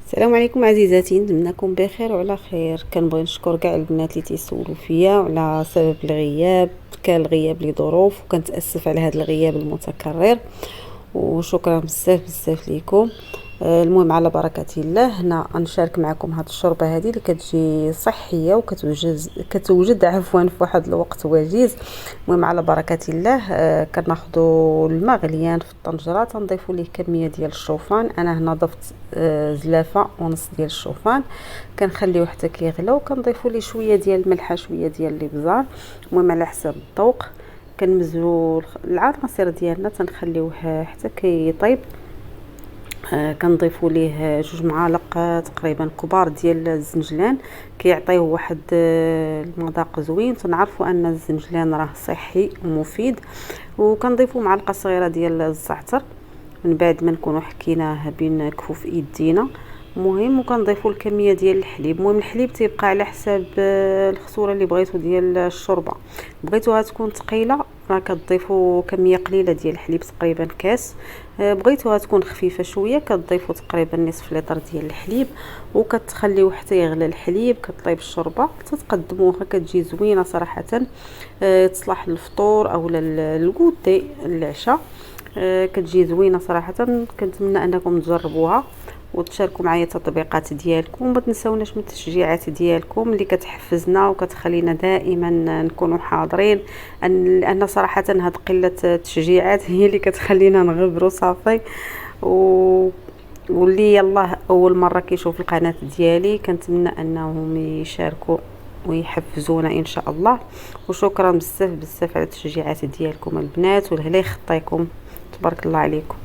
السلام عليكم عزيزاتي، نتمنىكم بخير وعلى خير. كنبغي نشكر كاع البنات اللي تيسولوا فيا على سبب الغياب. كان الغياب لظروف وكنتاسف على هذا الغياب المتكرر، وشكرا بزاف بزاف ليكم. المهم على بركه الله هنا نشارك معكم هذه الشوربه هذه اللي كتجي صحيه كتوجد عفوا في واحد الوقت وجيز. المهم على بركه الله كناخذوا الماء غليان في الطنجره، تنضيفوا ليه كميه ديال الشوفان. انا هنا ضفت زلافه ونص ديال الشوفان، كنخليوه حتى كيغلى وكنضيفوا ليه شويه ديال الملحه شويه ديال الابزار. المهم على حسب الذوق. كنمزجوا العصير ديالنا تنخليوه حتى كيطيب. كنضيفوا ليه 2 معالق تقريبا كبار ديال الزنجلان، كيعطيوه واحد المذاق زوين. تنعرفوا ان الزنجلان راه صحي ومفيد. وكنضيفوا معلقه صغيره ديال الزعتر من بعد ما نكونوا حكيناه بين كفوف ايدينا. مهم وكنضيفوا الكميه ديال الحليب. المهم الحليب تيبقى على حساب الخصوره اللي بغيتو ديال الشوربه. بغيتوها تكون ثقيله راه كتضيفوا كميه قليله ديال الحليب تقريبا كاس. بغيتوها تكون خفيفه شويه كتضيفوا تقريبا نصف لتر ديال الحليب، وكتخليوه حتى يغلى الحليب. كطيب الشوربه تتقدموها كتجي زوينه صراحه. تصلح للفطور او للغودي العشاء. كتجي زوينه صراحه. كنتمنى انكم تجربوها وتشاركوا معايا التطبيقات ديالكم. وما تنساوناش من التشجيعات ديالكم اللي كتحفزنا وكتخلينا دائما نكونوا حاضرين. لان صراحه هاد قله التشجيعات هي اللي كتخلينا نغبروا صافي. واللي يلاه اول مره كيشوف القناه ديالي كنتمنى انهم يشاركوا ويحفزونا ان شاء الله. وشكرا بزاف بزاف على التشجيعات ديالكم البنات، والهلا يخطيكم. تبارك الله عليكم.